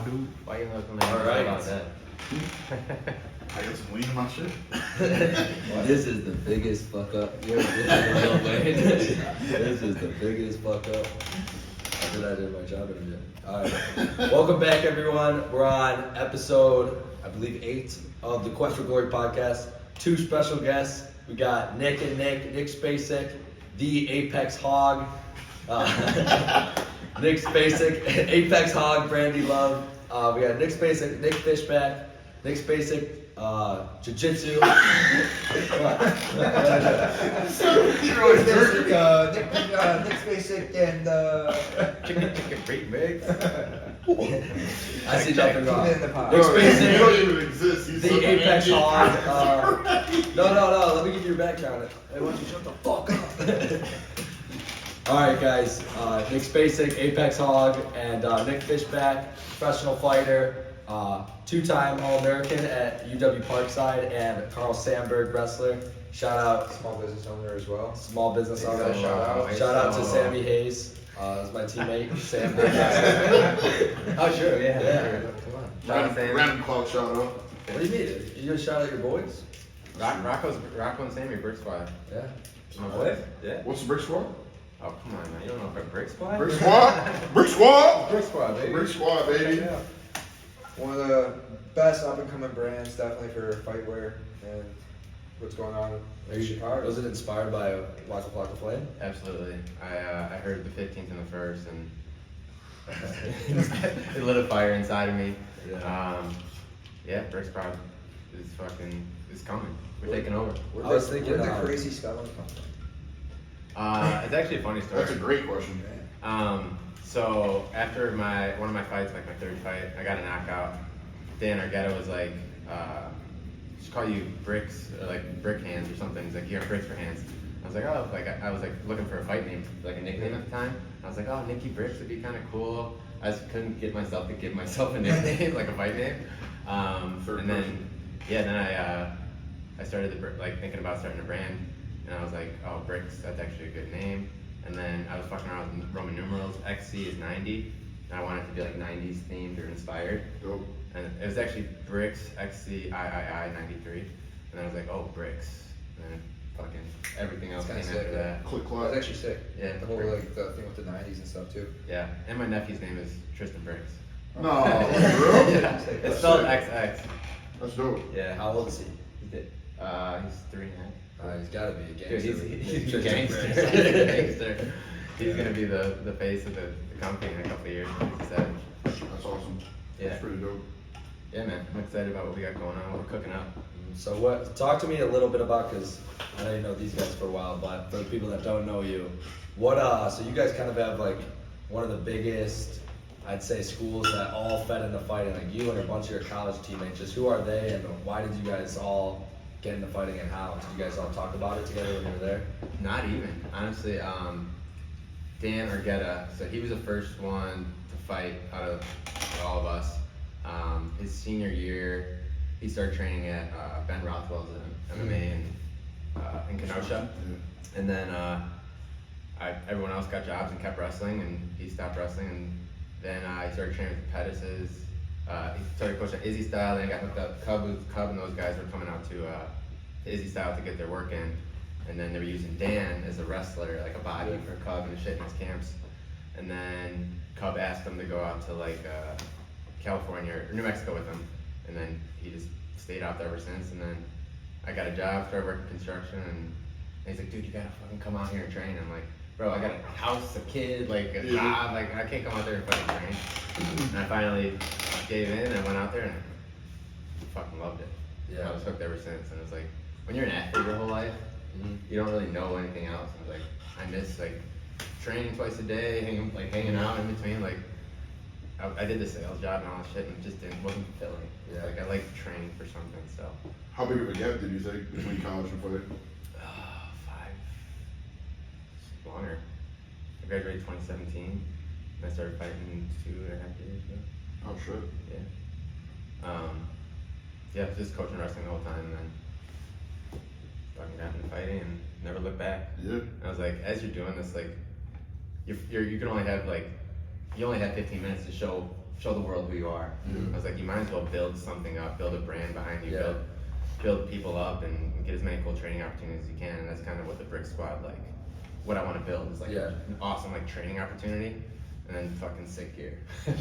dude. Why you looking All right. about that? I got some weed in my shit. This is the biggest fuck up. This is the biggest fuck up. I did that in my job interview. Alright. Welcome back, everyone. We're on episode, I believe, 8 of the Quest for Glory podcast. 2 special guests. We got Nick Spacek, the APEX Hog. Nick Spacek, APEX Hog, Brandy Love. We got Nick Spacek, Nick Fishback, Nick Spacek, Jiu-Jitsu. Nick Spacek and Chicken break mix. I see nothing wrong. keep it in the pot. Nick Spacek, You don't even exist. He's the APEX Hog. No, let me give you your background. Hey, why don't you shut the fuck up? Alright guys, Nick Spacek, APEX Hog, and Nick Fishback, professional fighter, 2-time All-American at UW Parkside, and Carl Sandberg, wrestler. Shout out, Small business owner as well. small business owner. Shout out. To Sammy Hayes, is my teammate, Sam. Oh, sure, yeah. Yeah. Come on. Shout out Sammy. Random clock shout out. What do you mean? You gonna shout out your boys? Rocco and Sammy, Brick Squad. Yeah. My boys? Yeah. What's the brick squad? Oh, come on, man. You don't know about Brick Squad? Brick squad? Brick squad? Brick Squad, baby. Brick squad, baby. Yeah. One of the best up and coming brands, definitely for fight wear and what's going on in Chicago. Was it inspired by Waka Flocka Flame? Absolutely. I heard the 15th and the 1st, and it lit a fire inside of me. Yeah. Brick Squad is coming. We're taking over. I was thinking, Where'd the crazy spelling come from? It's actually a funny story. That's a great question. So after one of my fights, like my 3rd fight, I got a knockout. Dan Argetta was like, "Just call you Bricks, or like Brick Hands or something." He's like, "You have bricks for hands." I was like, "Oh," like I was like looking for a fight name, like a nickname at the time. I was like, "Oh, Nicky Bricks would be kind of cool." I just couldn't get myself to give myself a nickname, like a fight name. Then I started thinking about starting a brand, and I was like, "Oh, Bricks, that's actually a good name." And then I was fucking around with Roman numerals. XC is 90, and I wanted it to be like 90s themed or inspired. Dope. And it was actually Bricks, XC, III, 93. And then I was like, oh, Bricks. And then fucking everything else came That's after sick, that. Click That's clap. actually sick. Yeah. The whole like the thing with the 90s and stuff too. Yeah. And my nephew's name is Tristan Bricks. No, bro. Yeah. It's spelled XX. That's dope. Yeah. How old is he? He's 3 now. He's gotta be a Dude, gangster. he's a gangster. He's a gangster. He's gonna be the face of the company in a couple of years. He's savage. That's awesome. Yeah. That's pretty dope. Yeah, man. I'm excited about what we got going on. What we're cooking up. So talk to me a little bit about, because I know you know these guys for a while, but for the people that don't know you, so you guys kind of have like one of the biggest, I'd say, schools that all fed into fighting, like you and a bunch of your college teammates. Just who are they, and why did you guys all get into fighting, and how? Did you guys all talk about it together when you were there? Not even. Honestly, Dan Argetta, so he was the first one to fight out of all of us. His senior year, he started training at Ben Rothwell's MMA in Kenosha. And then everyone else got jobs and kept wrestling, and he stopped wrestling. And then he started training with the Pettises. He started coaching Izzy Style, then he got hooked up. Cub and those guys were coming out to Izzy Style to get their work in. And then they were using Dan as a wrestler, like a body for Cub and shit in his camps. And then Cub asked him to go out to like California or New Mexico with him. And then he just stayed out there ever since. And then I got a job, started working construction, and he's like, dude, you gotta fucking come out here and train. I'm like, bro, I got a house, a kid, like a job, like I can't come out there and fucking train. And I finally gave in, and I went out there and I fucking loved it. Yeah. I was hooked ever since. And it's like, when you're an athlete your whole life, you don't really know anything else. I was like, I miss like training twice a day, hanging out in between. Like, I did the sales job and all that shit, and it just wasn't fulfilling. Yeah. Like, I like training for something, so. How big of a gap did you take between college and fighting? 5. Longer. I graduated 2017, and I started fighting 2.5 years ago. Oh shit. Yeah, just coaching wrestling the whole time, and then fucking got into fighting and never looked back. Yeah. And I was like, as you're doing this, like, you can only have you only have 15 minutes to show show the world who you are. Mhm. I was like, you might as well build something up, build a brand behind you, Yeah. build people up, and get as many cool training opportunities as you can. And that's kind of what the Brick Squad, like, what I want to build is like Yeah. an awesome like training opportunity, and then fucking sick gear, Yeah,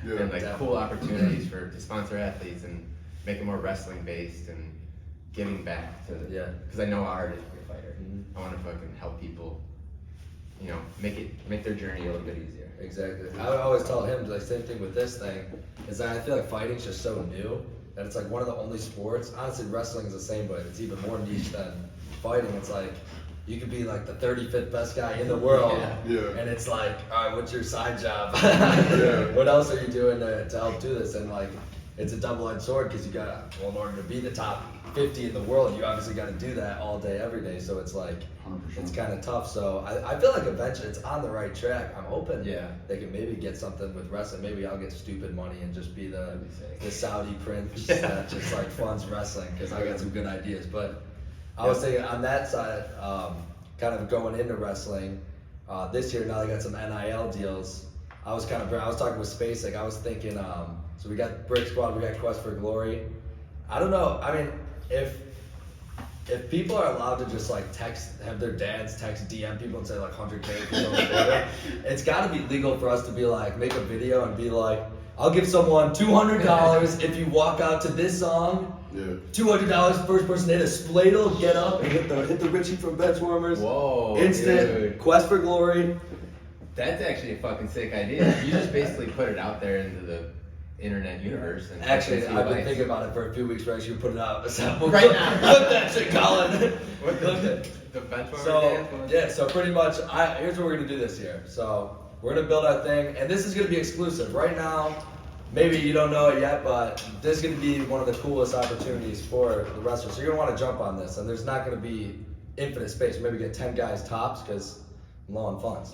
and like definitely. cool opportunities to sponsor athletes and make it more wrestling based and giving back to Yeah. because I know how hard it is to be a fighter. Mhm. I want to fucking help people, you know, make their journey a little bit easier. Exactly. I would always tell him the same thing with this thing, is that I feel like fighting's just so new that it's like one of the only sports. Honestly, wrestling is the same, but it's even more niche than fighting. It's like you could be like the 35th best guy in the world, Yeah. and it's like, all right, what's your side job? Yeah. What else are you doing to help do this? And like, it's a double-edged sword because you gotta, well, in order to be the top 50 in the world, you obviously got to do that all day, every day. So it's like, 100%. it's kind of tough. So I feel like eventually it's on the right track. I'm hoping Yeah. they can maybe get something with wrestling. Maybe I'll get stupid money and just be That'd be sick. the Saudi prince Yeah. that just like funds wrestling because I got some good ideas. But I was thinking on that side, kind of going into wrestling this year. Now they got some NIL deals. I was talking with Spacek. I was thinking, so we got Brick Squad, we got Quest for Glory. I don't know. I mean, if people are allowed to just like have their dads text DM people and say like 100K people on Twitter, it's got to be legal for us to be like, make a video and be like, I'll give someone $200 if you walk out to this song. Yeah. $200 first person to hit a spladle, get up and hit the Richie from Benchwarmers. Whoa, Instant dude. Quest for Glory. That's actually a fucking sick idea. You just basically put it out there into the internet universe. And Actually, see I've been likes. thinking about it for a few weeks. We're actually gonna put it out. So Right now. Clip that shit, Colin. What Clip the it. benchmark So dance? yeah, so pretty much, here's what we're gonna do this year. So we're gonna build our thing, and this is gonna be exclusive. Right now, maybe you don't know it yet, but this is gonna be one of the coolest opportunities for the wrestlers. So you're gonna want to jump on this, and there's not gonna be infinite space. Maybe get 10 guys tops because I'm low on funds.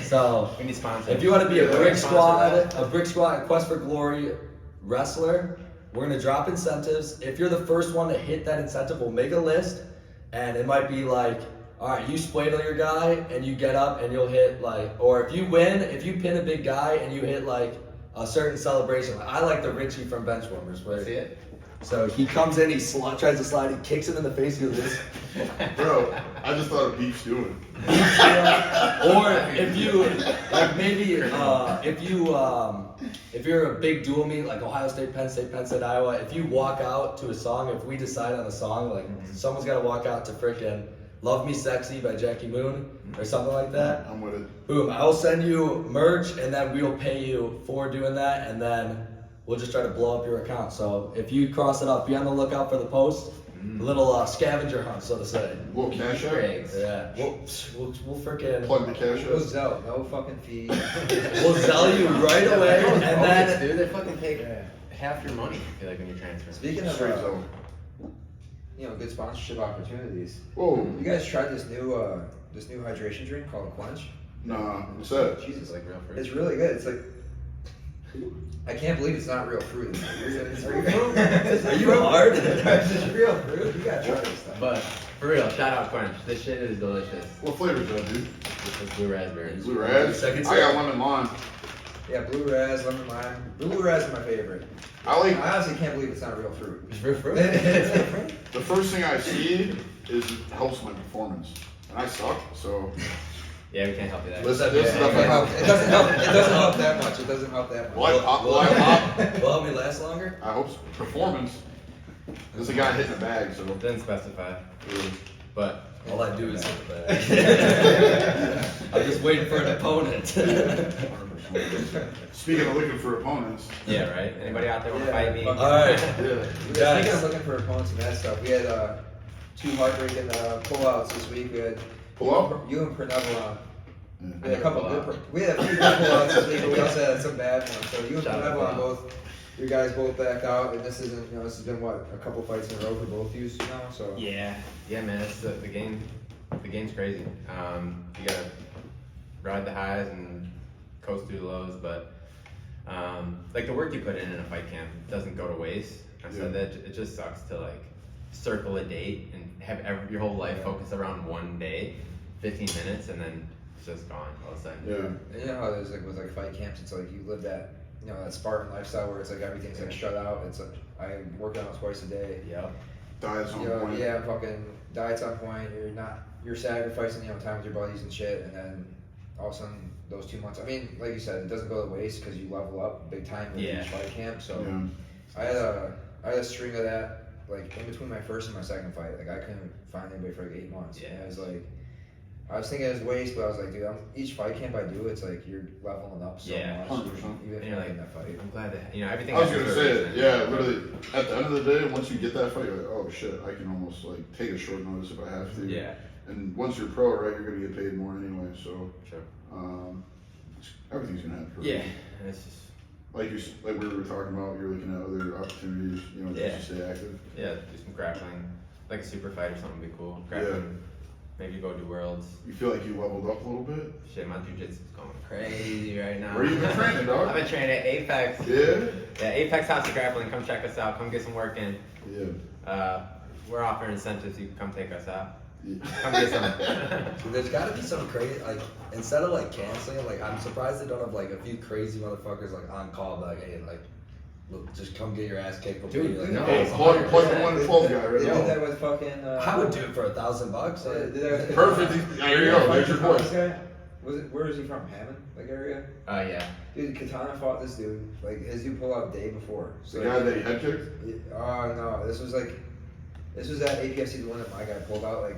So We need sponsors. if you want to be a Yeah, Brick sponsor Squad, Quest for Glory wrestler, we're gonna drop incentives. If you're the first one to hit that incentive, we'll make a list, and it might be like, all right, you spladle your guy, and you get up and you'll hit like, or if you win, if you pin a big guy and you hit like a certain celebration. I like the Richie from Benchwarmers, where See it? so he comes in, tries to slide, he kicks him in the face, he goes this. Bro, I just thought of Beef's doing. Or if you like maybe if you're a big dual meet like Ohio State, Penn State, Iowa, if you walk out to a song, if we decide on a song, like someone's gotta walk out to frickin' Love Me Sexy by Jackie Moon or something like that. I'm with it. Boom, I'll send you merch and then we'll pay you for doing that, and then we'll just try to blow up your account. So if you cross it off, be on the lookout for the post. A little scavenger hunt, so to say. Little cash Easter out. eggs. Yeah, we'll freaking Plug the cash Go out. Zell, no fucking fee. we'll sell you right away, and then dude, they fucking take half your money. I feel like when you're transferring. Speaking of, Straight zone. good sponsorship opportunities. Whoa. You guys tried this new hydration drink called Quench? Nah, what's that? Jesus, like real fruit. It's really good. It's like, I can't believe it's not real fruit. It's real Are you hard? It's real fruit. You gotta try this stuff. But for real, shout out Quench. This shit is delicious. What flavor is that, dude? This is blue raspberry. Blue Raz? I Second got sip. lemon lime. Yeah, blue raz, lemon lime. Blue raz is my favorite. I like, I honestly can't believe it's not real fruit. It's real fruit. It's real fruit. the first thing I see is it helps my performance. And I suck, so Yeah, we can't help you there. listen, this It stuff doesn't I help. It doesn't help. It doesn't help that much. It doesn't help that much. Will I pop? Will help me last longer? I hope so. Performance. There's a guy hitting a bag, so. Didn't specify. But All I do is hit the bag. I'm just waiting for an opponent. Speaking of looking for opponents, yeah, right. Anybody out there want to Yeah, fight me? fuck Alright. yeah. Yeah, speaking of looking for opponents and that stuff, we had 2 heartbreaking pullouts this week. We had Pull up? you and Pernell on. We had a Yeah, couple pull good. out. We had a few good pullouts this week, but we also had some bad ones. So you and Shout out Pernell on to both. You guys both backed out, and this isn't. This has been what, a couple fights in a row for both of you now. So Yeah, man. It's the game. The game's crazy. You gotta ride the highs and coast through the lows, but like the work you put in a fight camp doesn't go to waste. I said that it just sucks to like circle a date and have your whole life focused around one day, 15 minutes, and then it's just gone all of a sudden. Yeah. and you know how there's like with like fight camps, it's like you live that you know, that Spartan lifestyle where it's like everything's like shut out. It's like I work out twice a day. Yep. Diet's on You know, point. yeah, fucking diet's on point. You're sacrificing, you know, time with your buddies and shit, and then all of a sudden those 2 months. I mean, like you said, it doesn't go to waste because you level up big time with Yeah. each fight camp. So Yeah. I had a string of that like in between my first and my second fight. Like I couldn't find anybody for like 8 months. Yeah. And I was like, I was thinking it was waste, but I was like, dude, each fight camp I do, it's like you're leveling up so Yeah, much. 100%. Even And if you're you're like, in that fight. I'm glad that, you know, everything I was happens gonna for a say it. reason. Yeah, literally. At the end of the day, once you get that fight, you're like, oh shit, I can almost like take a short notice if I have to. Yeah. And once you're pro, right, you're gonna get paid more anyway. So Sure. everything's gonna happen. For a Yeah. reason. And it's just, Like we were talking about, you're looking at other opportunities, you know, Yeah. just to stay active. yeah, do some grappling. Like a super fight or something would be cool. Grappling. Maybe go do worlds. You feel like you leveled up a little bit? Shit, my jujitsu's going crazy right now. Where you been training, dog? I've been training at APEX. Yeah? Yeah, APEX House of Grappling. Come check us out. Come get some work in. Yeah. We're offering incentives. You can come take us out. Yeah. Come get some. There's gotta be some crazy, like, instead of like canceling, like, I'm surprised they don't have like a few crazy motherfuckers like on call, like, hey, like, look, just come get your ass kicked before Dude, you like, no. Hey, it's plug 100%. the 1 to 12 guy right They did now. that with fucking. I would do it for $1,000. Did that with Perfect. There you go. There's your Katana voice. guy? Where is he from? Hammond, like area? Yeah. Dude, Katana fought this dude. Like his dude pulled out day before. The guy that he head kicked? Oh no, this was at APFC, the one that my guy pulled out, like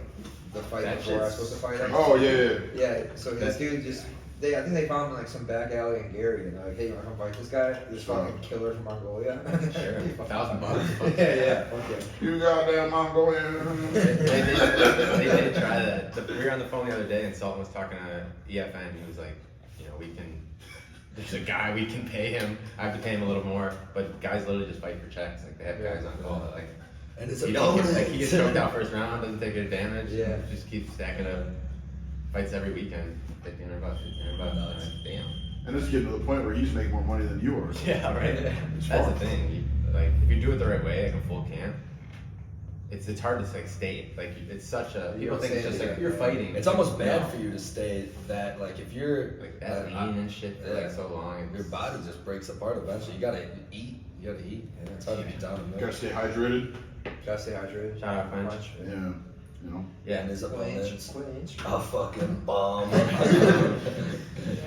the fight That before I was shit's supposed to fight him. Oh, yeah. Yeah, so this dude just I think they found him in like some back alley in Gary, and they're like, hey, you wanna come fight this guy? This fucking killer from Mongolia. Sure. $1,000. Yeah, fuck yeah. You goddamn Mongolian. They did try that. We were on the phone the other day and Sultan was talking to EFN. He was like, you know, there's a guy, we can pay him. I have to pay him a little more, but guys literally just fight for checks. Like they have guys on call that like, and it's he don't get, like he gets choked out first round, doesn't take any damage. Yeah. Just keeps stacking up fights every weekend. $1,500, $1,500. Nuts. Like, damn. And it's getting to the point where he's making more money than you are. Yeah, right. It's That's fun. the thing. Like if you do it the right way, like a full camp, it's hard to like stay. Like it's such a people think it's just like you're fighting. It's almost bad No. for you to stay that, like, if you're Like that lean and shit for like so long. your body just breaks apart eventually. You gotta eat. You gotta eat. And it's hard to be down in Gotta there. stay hydrated. Gotta stay hydrated. Shout out Punch. Yeah. You know. Yeah. And his opponent's Quinch. a fucking bomb.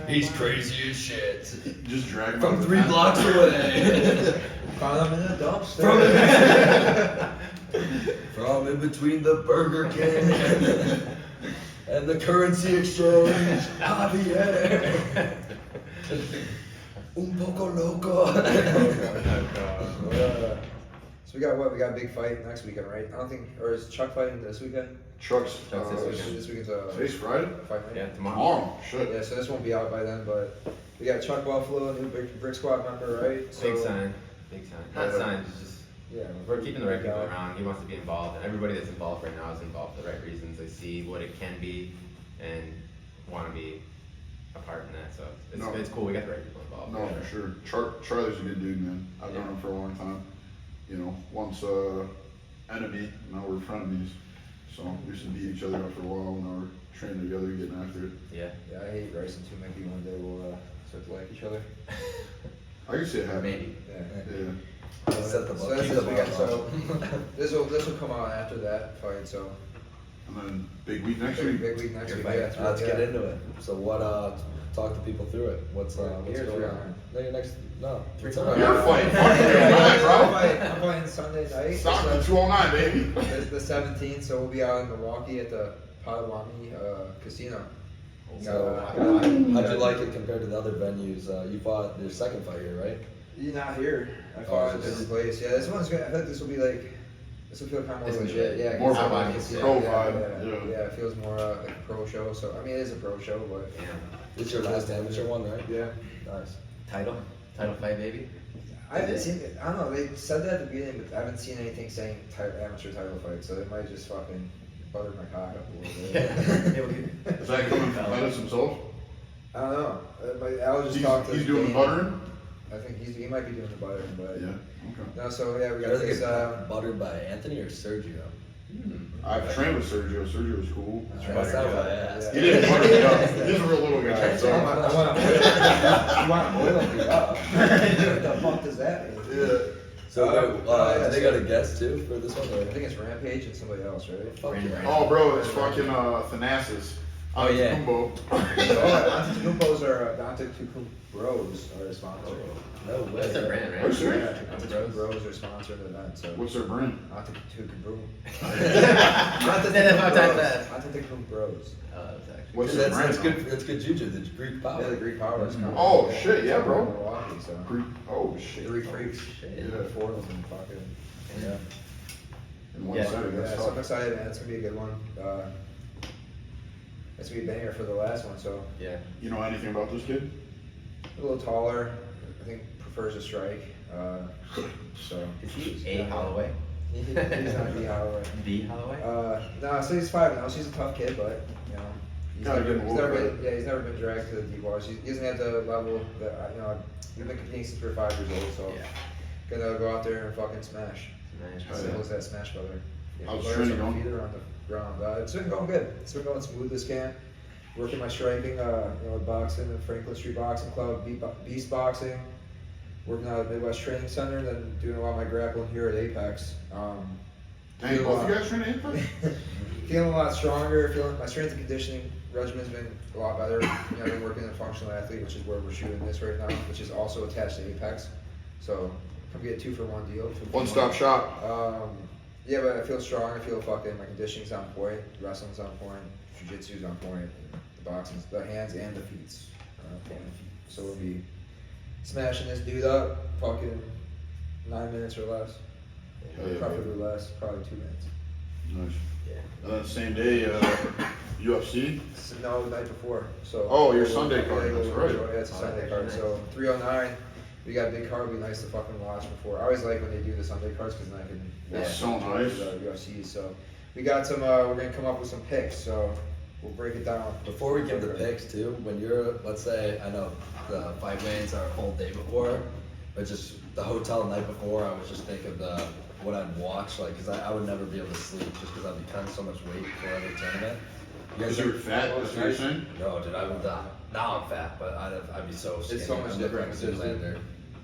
He's crazy as shit. Just drag him From out the 3 fence. blocks away. Found him in a dumpster. From in between the Burger King and the currency exchange. Javier. Un poco loco. So we got what? We got a big fight next weekend, right? I don't think, or is Chuck fighting this weekend? Trucks. Trucks this weekend. This weekend's Today's Friday? fight night. Yeah, tomorrow. Tomorrow. Shit. Yeah, so this won't be out by then, but we got Chuck Buffalo, a new Brick Squad member, right? So, Big sign. Big sign. Not Yeah. sign, it's just Yeah, we're keeping the right people around. He wants to be involved, and everybody that's involved right now is involved for the right reasons. They see what it can be and want to be a part in that. So it's cool. We got the right people involved. No, for sure. Charlie's a good dude, man. I've known him for a long time. You know, once enemy, now we're frenemies. So we used to beat each other up for a while, now we're training together, getting after it. Yeah. Yeah, I hate Bryson too. Maybe one day we'll start to like each other. I can see it happening. Maybe. Yeah. Yeah. Set the So bar. that's Keep this the weekend. bar So low. this will come out after that fight. So And then big week next big, week. big week next Your week. fight. Yeah, Let's get into it. So what? Talk to people through it. What's Here, going 3 on? on. No, your next. No. What's on. up? You're fighting. Fuck you, I'm fighting Sunday night. Stop the So 209, baby. the 17th, so we'll be out in Milwaukee at the Potawatomi Casino. So, Uh, how'd you like it compared to the other venues? You fought your second fight here, right? You're not here. I fought at a this different is- place. Yeah, this one's good. I feel like this will be like, this will feel kind of more This is legit. good. Yeah, More it's vibe, it's- pro yeah, vibe, Yeah, yeah. yeah, it feels more like a pro show. So I mean, it is a pro show, but Yeah. This is your last amateur one, right? yeah. Nice. Title fight, baby. I haven't seen it. I don't know. They said that at the beginning, but I haven't seen anything saying amateur title fight. So they might just fucking butter my cock up a little bit. Is that coming from Lettuce himself? I don't know. But I'll just talk to. He's doing the Dane. buttering? I think he might be doing the buttering, but Yeah. Okay. no. So yeah, we You got think this. it's buttered by Anthony or Sergio? I've trained with Sergio. Sergio's cool. That sounds like ass. He didn't butter me up. He's a real little guy. So. I want to oil me up. What the fuck does that mean? Yeah. So they got a guest too for this one? I think it's Rampage and somebody else, right? Fuck yeah. Oh, bro, it's fucking Thanasis. Oh, yeah. Kumbo. Antetokounmpos are Antetokounmpo Bros are a sponsor. No way. That's their brand, Are you right? serious? Antetokounmpo Bros are sponsoring the event. So What's their brand? Antetokounmpo. Say that 5 times fast. Antetokounmpo Bros. Oh, that's actually. What's their brand? That's good. That's good juju. The Greek power. Yeah, the Greek Power is coming. Oh, shit, yeah, bro. Milwaukee, so. Oh, shit. 3 freaks. Shit. Yeah. 4 of them fucking. Yeah. In one Yeah. setting, that's Yeah, so I'm tough. excited, man. It's gonna be a good one. It's gonna be a banger for the last one. So Yeah. You know anything about this kid? a little taller. I think prefers a strike. So Is he A Holloway? he's not D Holloway. B Holloway? No, so he's 5 now. She's a tough kid, but you know, Gotta give him a he's little never credit. been, he's never been dragged to the deep water. He doesn't have the level that you know. We've been competing since we were 5 years old, so Yeah. gonna go out there and fucking smash. Nice. Oh, Simple yeah. as that, smash brother. Yeah, How's players training on going? feet or on the ground. It's been going good. It's been going smooth this camp. Working my striking, you know, boxing at Franklin Street Boxing Club, Beast Boxing. Working out at Midwest Training Center, then doing a lot of my grappling here at APEX. Dang, Feel, both you guys training APEX? feeling a lot stronger. Feeling my strength and conditioning regimen's been a lot better. You know, I've been working as a functional athlete, which is where we're shooting this right now, which is also attached to APEX. So come get a 2-for-1 deal. One-stop shop. Yeah, but I feel strong. I feel fucking my conditioning's on point, wrestling's on point, jiu-jitsu's on point, the boxing's, the hands and the feet's on point. So we'll be smashing this dude up, fucking 9 minutes or less. Hell yeah, Preferably less, probably 2 minutes. Nice. Yeah. And then same day, UFC. No, the night before. So. Oh, your Sunday card, that's right. Yeah, it's a Oh, Sunday that's card. nice. So 309. We got a big card. It'd be nice to fucking watch before. I always like when they do the Sunday cards because then I can That's watch so nice. the UFC. So we got some. We're gonna come up with some picks. So we'll break it down. Before we give the picks too, when you're, let's say, I know the fight weigh-ins are a whole day before, but just the hotel the night before, I was just thinking of what I'd watch, like, cause I would never be able to sleep just cause I'd be cutting so much weight for every tournament. Because you were fat, that's what you're saying? No, dude, I would, now I'm fat, but I'd be so skinny. It's so much I'm different. like a It's Zoolander.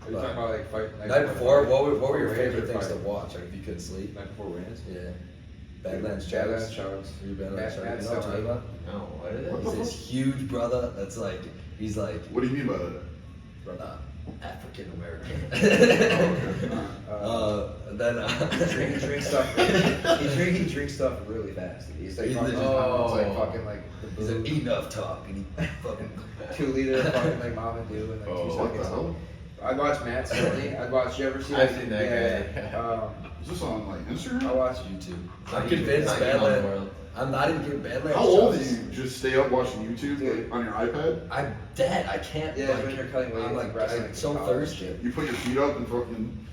Are you talking about like fight Night before, what were your Fight favorite weigh-ins or things to fight? watch, like if you couldn't sleep? Night before wins. Yeah. Badlands Badlands Chugs. Chugs. Were you Badlands Matt- Chugs? Matt You know what I'm talking Selby. about? No, what is it? What He's the this huge brother that's like, he's like, What do you mean by that? African American. He drinks stuff. He drinks stuff really fast. He's like He's fucking, the- it's like fucking like the He's like, blue enough talk, and he fucking 2 liter fucking like Mama Do in like Oh, 2 What the seconds. hell? I'd watch Matt Stoney. I'd watch. You ever see? I've seen that yeah, guy. Is this on like I Instagram? watch. YouTube. Not I'm you, convinced not you on the Badlands. world. I'm not even getting Badlands. How old are Chugs. you? Just stay up watching YouTube like, on your iPad? I'm dead. I can't. Yeah, like, when you're cutting weight, I'm like, wrestling, I'm so college thirsty. shit. You put your feet up and fucking.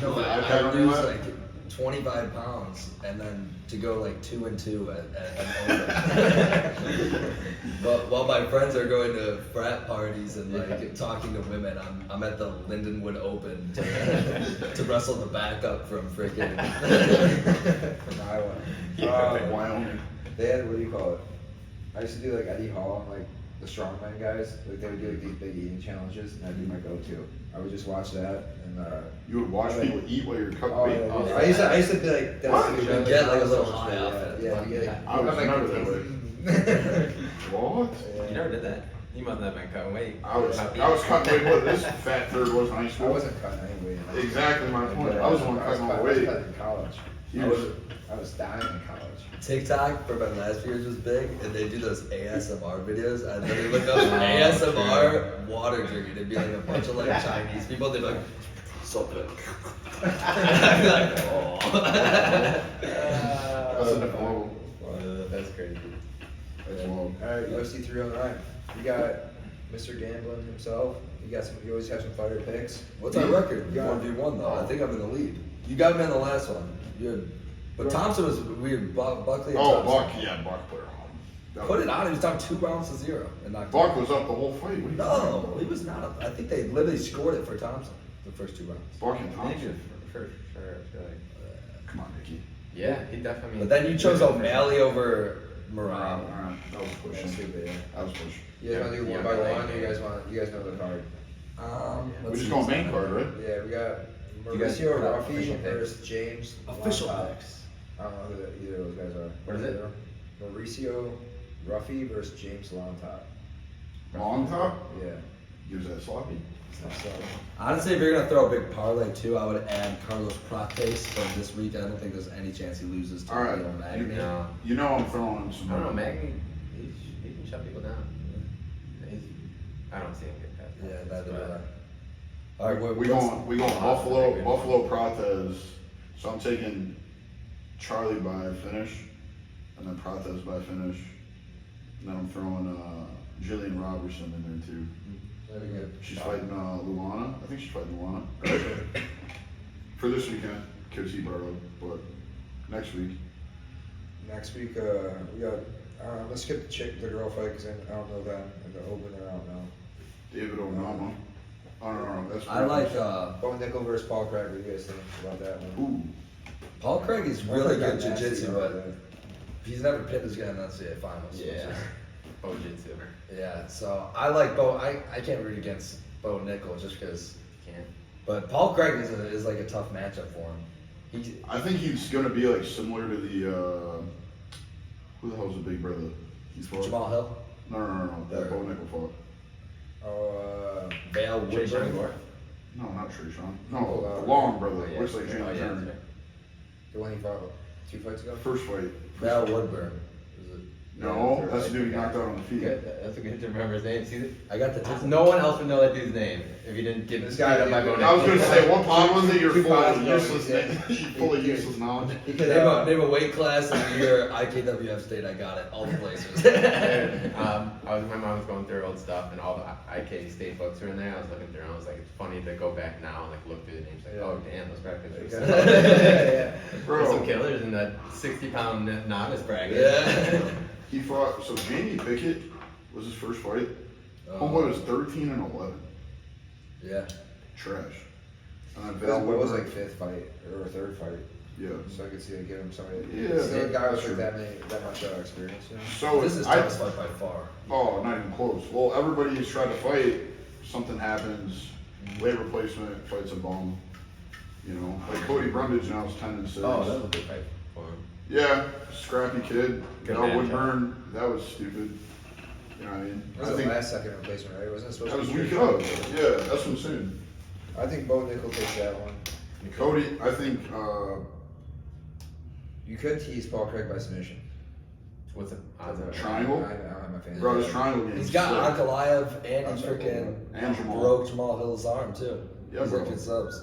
No, With the I iPad on your lose lap? like 25 pounds, and then to go like 2 and 2 at But while my friends are going to frat parties and like talking to women, I'm at the Lindenwood Open to wrestle the backup from freaking. From Iowa. Wyoming. They had, what do you call it? I used to do like Eddie Hall and like the strongman guys. Like they would do like these big eating challenges, and that'd be my go-to. I would just watch that and. You would watch people eat while you're cutting Oh, weight? yeah, Oh, yeah. I used to be like, that's What? the You good- get, like, a little so much high weight, off yeah. it. Yeah, you get. I was I'm never that way. What? You never did that? You must not have been cutting weight. I was cutting weight what this fat third was in high I school. wasn't cutting any weight. Exactly my point. I was the one cutting all the I was weight. cutting in college. He I was. was dying in college. TikTok for my last years was big, and they do those ASMR videos. And then they look up ASMR water drinking. It'd be like a bunch of like Chinese people. They'd be like, so good. I'd be like, oh. That's a diploma. That's crazy. That's wild. Alright, UFC 309. We got Mr. Gambling himself. You always have some fire picks. What's our record? Yeah. 1v1 though. I think I'm in the lead. You got me on the last one. But Thompson was weird. Buckley and Oh, Thompson. Buck, yeah, Buck put it on. That Put was- it on. He was down 2 rounds to 0 and knocked Buck him. was up the whole fight. What are you No, talking he about? was not. I think they literally scored it for Thompson the first 2 rounds. Buck and I think Thompson. for sure. I feel like. Come on, Nicky. Yeah, he definitely. But then you chose O'Malley over Moran. Alright, that was Yeah, pushing. stupid, yeah. That was pushing. You guys wanna do one by one, or you guys know the card? We're Let's just see going what's main on card, right? Yeah, we got You guys Mauricio put out Ruffy official picks? versus James. Official Lontop. picks. I don't know who either of those guys are. What is it? Mauricio Ruffy versus James Lontop. Long top? Yeah. Gives that sloppy. So, Honestly, if you're gonna throw a big parlay too, I would add Carlos Prates from this week. I don't think there's any chance he loses to Alright. Leo Magny. No. You know I'm throwing some. I don't know, Magny. He can shut people down. I don't see him get past. Yeah, that, that. but- All right, We going Buffalo Prates. So I'm taking Charlie by finish, and then Prates by finish, and then I'm throwing Jillian Robertson in there too. very good. She's fighting Luana. I think she's fighting Luana for this weekend. KC Barlow, but next week. Next week, we got. Let's skip the girl fight because I don't know them and the opener. I don't know. David Onama. Oh no, that's. I like Bo Nickel versus Paul Craig. What do you guys think about that one? Ooh, Paul Craig is Paul really Craig good got nasty jiu-jitsu, over but there. he's never pinned his guy in the NCAA finals. Yeah. Bojitsu. Yeah, so I like Bo. I can't root against Bo Nickel just because. Can't. But Paul Craig is like a tough matchup for him. He I think he's gonna be like similar to the who the hell's the big brother? He's fought. Jamal Hill, No. That Bo Nickel fought. Oh, Vale Trey Woodburn. Shangore. No, not Trayshawn. No, Oh, the long brother. Oh, yeah. Looks like Oh, Jalen yeah, Turner. that's right. the one he fought 2 fights ago. First fight. Val Woodburn. Is it? No, that's the dude he knocked out on the feet. Good. That's a good to remember his name. See, I got the no one else would know that dude's name if you didn't get This beat guy up by didn't- Bo I was gonna Nickel. say, what pod was it? You're Two full pods of ago, useless, yeah. full of useless knowledge. Name a weight class in your IKWF state. I got it. All the places. My mom was going through her old stuff, and all the IK state books were in there. I was looking through, and I was like, it's funny to go back now and like look through the names, like, Yeah. oh damn, those brackets are Yeah. There's some Bro, killers in that 60-pound novice bracket. Yeah. he fought, so Jamie Pickett was his first fight. Homeboy was 13 and 11. Yeah. Trash. And then That Val was Woodburn. like fifth fight or third fight, Yeah. so I could see it give him somebody. Yeah, the guy with that's like that much experience. You know? So This is I, toughest fight by far. oh, not even close. Well, everybody is trying to fight. Something happens. Weight replacement, fights a bum. You know, like Cody Brundage now is 10 and 6. Oh, that was a good fight for him. Yeah, scrappy kid. Good Val matchup. Woodburn, that was stupid. You know what I mean? It was I the think last second replacement, right? Wasn't it supposed that was to be week straight up. fight? Yeah, that's what I'm saying. I think Bo Nickel takes that one. Cody, I think, You could tease Paul Craig by submission. What's the odds of it? Triangle? I don't have my fantasy. bro, this triangle game. He's got Ankalaev and I'm he sorry, freaking And Jamal. broke Jamal Hill's arm too. Yeah, He's bro. like subs.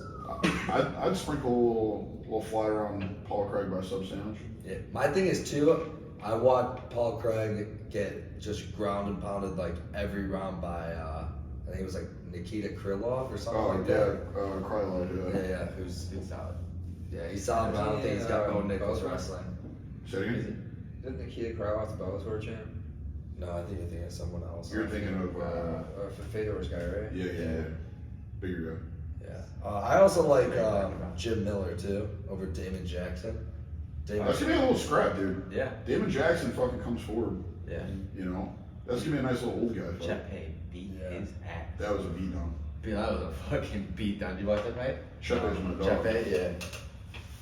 I'd sprinkle a little fly around Paul Craig by sub sandwich. Yeah. My thing is too, I watched Paul Craig get just ground and pounded like every round by I think it was like Nikita Krylov or something Oh, like yeah, that. Krylov, Yeah, yeah. yeah. Who's Dude's solid. yeah, he's solid, but I don't think he's got Bo Nichols Bellator? wrestling. Say it again? Didn't Nikita Krylov the Bellator champ? No, I think you're thinking of someone else. You're thinking of, Fedor's guy, right? yeah. Bigger Yeah. I also like Jim Miller too over Damon Jackson. guy. That's gonna be a little scrap, dude. Yeah. Damon Jackson fucking comes forward, Yeah. you know? That's gonna be a nice little old guy fight. Chepe beat Yeah. his ass. That was a beat down. Dude, that was a fucking beat down. Did you watch that fight? Chepe's my dog. Chepe, yeah.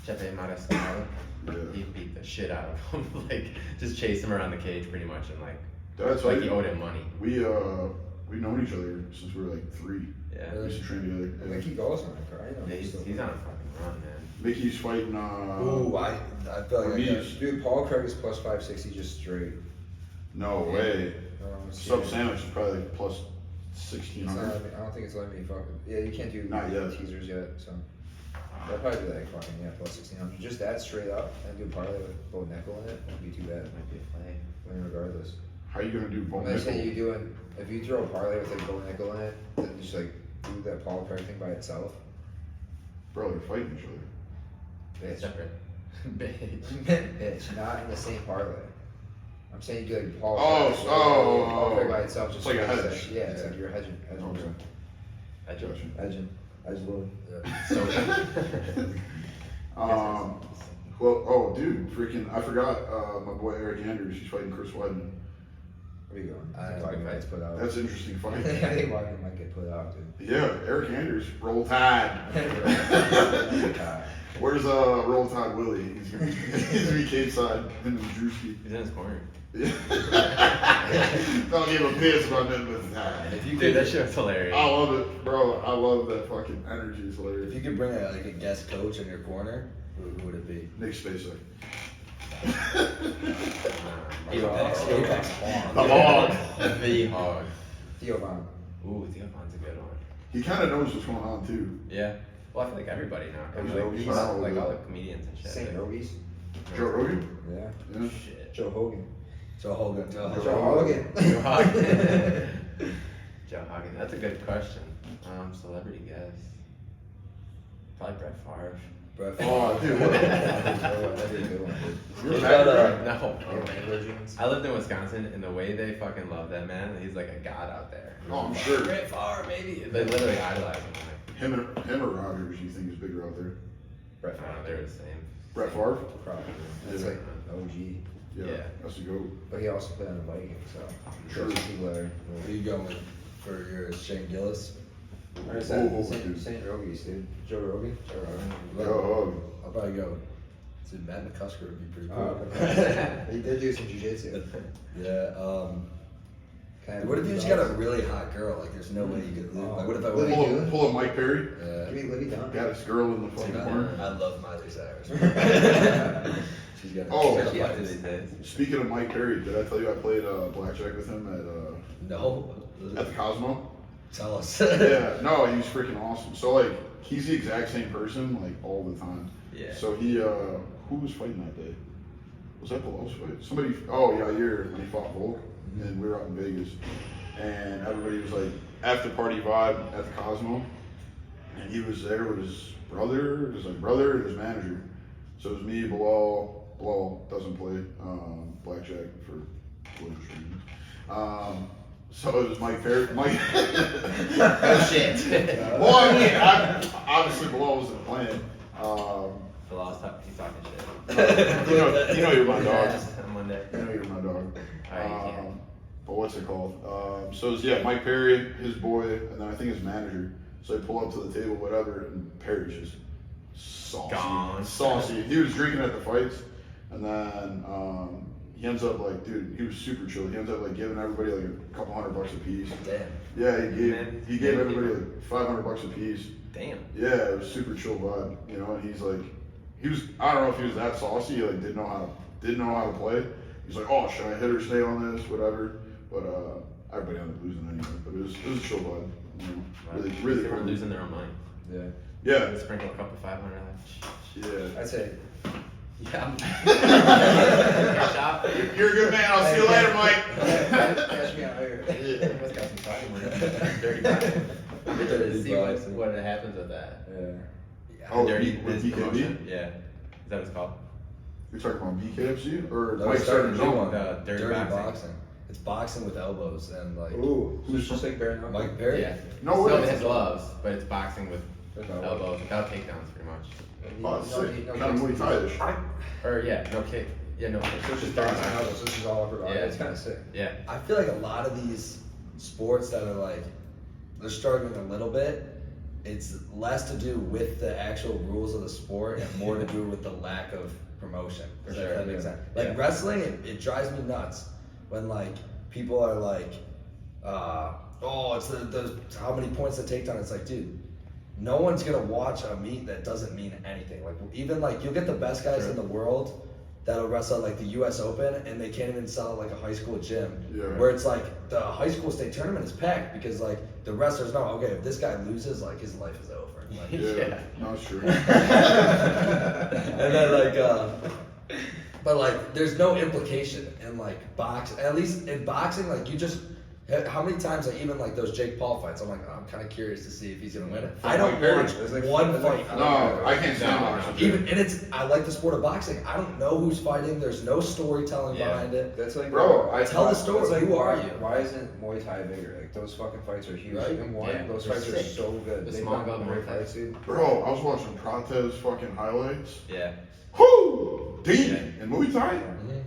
Chepe Marascalo. Yeah. He beat the shit out of him. Like, just chased him around the cage pretty much, and like, That's like like he owed him money. we've known each other since we were like 3. Yeah. We used to train I together. think he goes on that card. Yeah, he's on a fucking run, man. Mickey's fighting Ooh, I feel like I got, Ramirez. Dude, Paul Craig is plus 560 just straight. No way. Let's see. Sub sandwich is probably like plus It's not 1600. letting me- I don't think it's letting me fuck. Yeah, you can't do Not yet. teasers yet, so. I'll probably do like fucking, yeah, plus 1600. Just that straight up and do parlay with Bo Nickel in it. Won't be too bad. That might be a play. I mean, regardless. How you gonna do Bo I'm not saying Nickel? you doing, if you throw a parlay with like Bo Nickel in it, then you just like do that Paul Craig thing by itself. Bro, they're fighting each other. Bitch. Separate. Bitch. Bitch, not in the same parlay. I'm saying you do like Paul Oh, Craig, oh, Paul Craig oh. by itself. It's Just like a like hedge. Yeah, it's like you're hedging. Okay. I Gotcha. just Hedging. Hedge low. so. Well, oh, dude, freaking, I forgot my boy Eric Andrews. He's fighting Chris Weidman. Where you going? That's a I quick think fight. Weidman's put out. That's an interesting I fight. think Weidman might get put out, dude. Yeah, Eric Andrews, Roll Tide. Where's Roll Tide Willie? He's gonna be Cape Side, him and Drewski. He's in his corner. Don't give a piss about nothing with that. If you Dude, that could, shit was hilarious. I love it, bro. I love that fucking energy. It's hilarious. if you could bring a guest coach in your corner, who would it be? Nick Spacek. Apex The hog. The hog. Theo Von. Ooh, Theo Von's a good one. He kind of knows what's going on too. Yeah. Well, I feel like everybody now. I mean, Joe like, he's, Rogan. like all the comedians and shit. St. Rogies. Joe Rogan. Yeah. Yeah. Shit. Joe Hogan. Joe Hogan. Joe Hogan. Joe Hogan. Joe Hogan. That's a good question. Celebrity guest. Probably Brett Favre. Brett Oh, dude. What That'd be a good one, dude. You're He's a got Packer, No. Versions. I lived in Wisconsin, and the way they fucking love that man, he's like a god out there. Oh, I'm sure. Brett Favre, baby. They literally idolize him. Like, Him or Rodgers, you think is bigger out there? Brett I don't know, they're the same. Brett Favre? Probably. That's Yeah. like OG. Yeah. Yeah. That's a go. But he also played on the Vikings, so. Sure. There's people that are. Who you going with for your Shane Gillis? Or is Whoa, that dude. St. Rogies, dude? Joe Rogan? Yo, I'll probably go. Dude, Matt McCusker would be pretty Oh, cool. okay. He did do some jiu-jitsu. Yeah. Kind of What if you just got a really hot girl? Like, there's no way you could live. Like, what if I Livy went? Dunn? pull up Mike Perry. Give me Libby Dunn. Got this girl in the fucking corner. I love Miley Cyrus. She's got. Oh, she's got Especially after vibes. these days. Speaking of Mike Perry, did I tell you I played blackjack with him at No. the Cosmo? Tell us. Yeah, no, he was freaking awesome. So like, he's the exact same person like all the time. Yeah. So he, who was fighting that day? Was that Belows fight? Somebody, oh yeah, when he fought Volk, and we were out in Vegas, and everybody was like after party vibe at the Cosmo, and he was there with his brother, and his manager. So it was me, Bilal. Bilal doesn't play blackjack for religious reasons. So it was Mike Perry. Oh shit. Well, I mean, obviously Bilal wasn't playing. He's talking shit. You know you're my dog. On Monday. You know you're my dog. Alright, you can't. But what's it called? So it was, yeah, Mike Perry, his boy, and then I think his manager. So they pull up to the table, whatever, and Perry's just saucy. Gone. Saucy. He was drinking at the fights, and then he ends up like, dude, he was super chill. He ends up like giving everybody like a couple $100 a piece. Damn. Yeah, Man, he gave yeah, everybody like $500 a piece. Damn. Yeah, it was super chill vibe, you know. And he's like, I don't know if he was that saucy, he like didn't know how to play. He's like, oh, should I hit or stay on this, whatever. But everybody ended up losing anyway. But it was a chill vibe, you know. Really They were cool. losing their own money. Yeah. Yeah, They sprinkle a couple 500. yeah. I'd say. Yeah. Shop. You're a good man. I'll see you later, Mike. Catch me out here. Yeah. Must got some fighting work. Dirty boxing. Dirty See boxing. what happens with that. Yeah. Oh, Dirty with his BKB? promotion? Yeah. Is that what it's called? You're talking about BKFC or No, Mike we started started a new on? one. Dirty boxing. boxing. It's boxing with elbows and like. Ooh, who's just like bare knuckle? Mike Perry. Yeah. No Still way. has gloves, but it's boxing with With elbows. elbows, without takedowns, pretty much. Oh, it's No, sick. no Kind of Muay Thai-ish. Or yeah, no kick. Yeah, no. So it's just Dirty boxing boxing. elbows. This is all upper body. Yeah. It's kind of sick. Yeah. I feel like a lot of these sports that are like they're struggling a little bit. It's less to do with the actual rules of the sport and more to do with the lack of promotion. For If sure, that makes yeah. sense. Like Yeah. wrestling, it drives me nuts when like people are like, oh, it's the how many points the takedown. It's like, dude, no one's gonna watch a meet that doesn't mean anything. Like even like you'll get the best guys Sure. in the world that'll wrestle at like the U.S. Open and they can't even sell like a high school gym. Yeah. Where it's like the high school state tournament is packed because like the wrestlers know, okay, if this guy loses, like his life is over. Like, Yeah, Yeah. no, it's true. and then but like there's no implication in like boxing. At least in boxing, like you just How many times, like even like those Jake Paul fights, I'm like, oh, I'm kind of curious to see if he's gonna win it. Fuck I don't Mike Perry. watch There's like- one there's fight. like- No, I can't stand No, boxing. no. Even and I like the sport of boxing. I don't know who's fighting. There's no storytelling Yeah. behind it. That's like, Bro, I tell the story. It's like, Who are why- you? Why isn't Muay Thai bigger? Like those fucking fights are huge. Right? And one, Yeah, those they're fights are sick. so good. The They've small done belt more Muay Thai. fights, dude. Bro, I was watching Prate's fucking highlights. Yeah. Whoo! Deep Yeah. in Muay Thai? Mhm.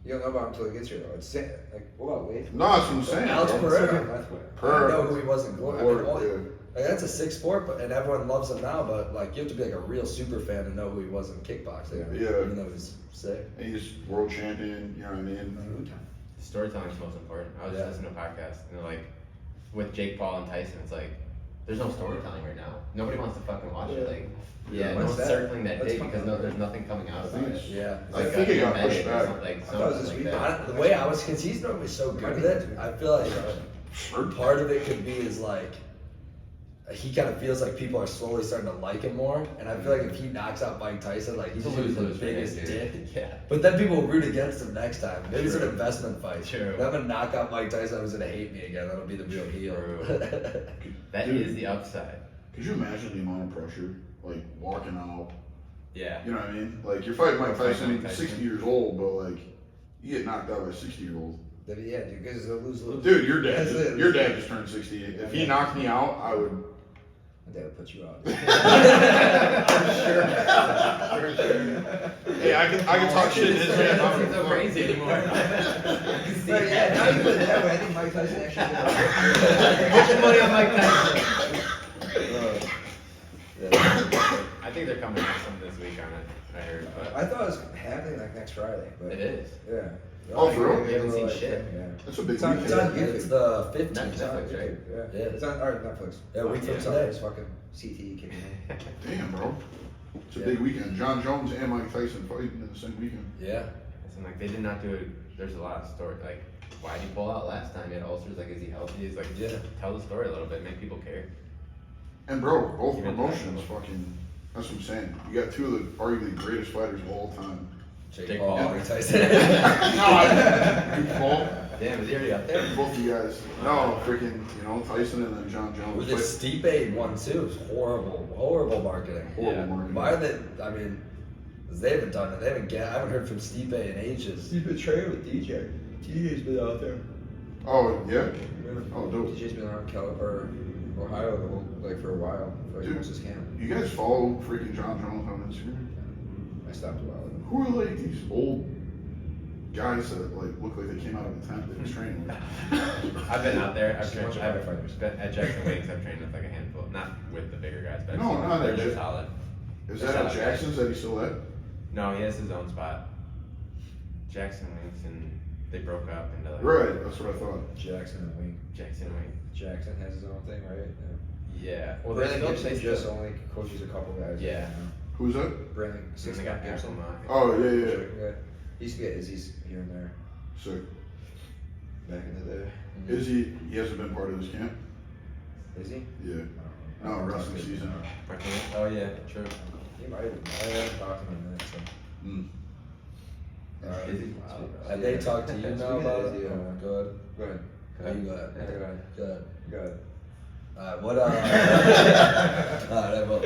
You don't know about him until he gets here though. It's like, what about Wade? No, that's what I'm saying. Alex bro. Pereira. I Pereira. know who he was in glory. I Or, mean, all- yeah. like, that's a sick sport, but and everyone loves him now. But like, you have to be like a real super fan to know who he was in kickboxing. Yeah. Even though he's sick. And he's world champion, you know what I mean? Storytelling is most important. I was Yeah. listening to a podcast, and they're like, with Jake Paul and Tyson, it's like, there's no storytelling right now. Nobody wants to fucking watch it. Like, yeah, no What's one's that? circling that Let's date find because out. there's nothing coming out I of think it. it's- Yeah. It's I like think it got embedded pushed or back. something, like, I thought it was something this like week. that. The way I was, because he's normally so good at it, I feel like part of it could be is like he kind of feels like people are slowly starting to like him more, and I feel like if he knocks out Mike Tyson, like he's It's a just the lose-lose for him, biggest dude. dick. Yeah. But then people will root against him next time. Maybe it's an True. investment fight. True. If I'm gonna knock out Mike Tyson, who's gonna hate me again. That'll be the real heel. True. That Dude. is the upside. Could you imagine the amount of pressure? Like, walking out. Yeah. You know what I mean? Like, you're fighting Mike Fighting Tyson, Mike Tyson. 60 years old, but like, you get knocked out by a 60-year-old. Yeah, dude, because they'll lose. Dude, your dad, That's it. your dad just turned 60. If he knocked me out, I would. My dad would put you out. Hey, I can talk shit in his Yeah, head. don't seem so crazy anymore. But yeah, now you put it that way. I think Mike Tyson actually. Put your money on Mike Tyson. I think they're coming with something this week on it. I heard, but I thought it was happening like next Friday, but it is. Yeah. Oh, for real? We haven't seen shit. Yeah. That's a big It's on- weekend. it's on YouTube. It's the 15th. Netflix, right? Yeah. Yeah. It's on Netflix. Yeah, week from Yeah. today. It's fucking CTE kicking in. Damn, bro. It's a Yeah. big weekend. John Jones and Mike Tyson fighting in the same weekend. Yeah. And like they did not do it. There's a lot of story. Like, why did he pull out last time? He had ulcers. Like, is he healthy? He's like, Yeah. tell the story a little bit, make people care. And bro, both Even promotions though- fucking. That's what I'm saying. You got two of the arguably greatest fighters of all time. Jake Paul, Paul. Mike Tyson. Dude, Paul. Damn, is he already up there? Both of you guys. No, freaking, Tyson and then John Jones. With the Stipe one too, it's horrible marketing. Horrible Yeah. marketing. Why are they? I mean, they haven't done it. They haven't I haven't heard from Stipe in ages. He's been training with DJ. DJ's been out there. Oh, yeah? Oh, dope. DJ's been around Ohio the whole, for a while. For Dude. most of his camp. You guys follow freaking John Jones on Instagram? I stopped a while ago. Who are like these old guys that like look like they came out of a tent that was training with? I've been out there. I've Just a trained. bunch of I've firefighters. been at Jackson Wings. I've trained with like a handful, not with the bigger guys, but I've No, seen them. not at They're Ja- solid. Is They're that at solid Jackson's that he's still at? No, he has his own spot. Jackson Wings, and they broke up into like Right, that's what I thought. Jackson and Wing. Jackson Wing. Jackson has his own thing, right? Yeah. Well, they Brandon still- Gibson they just still- only coaches a couple guys. Yeah. Who's that? Brandon, And six they got Gibson. Aquaman. Oh, yeah, yeah. Yeah. He used to get Izzy's here and there Sick. back in the day. Is he hasn't been part of this camp? Is he? Yeah. I No, don't know. wrestling season. Martinez? Oh yeah, true. He might have. I haven't talked to him in a minute, so. Mm. Alright. Is he? Have they talked to you now Speaking of about Izzy, it? Good. Go ahead. How you got? Yeah, go ahead. Good. Go ahead. What alright, I will.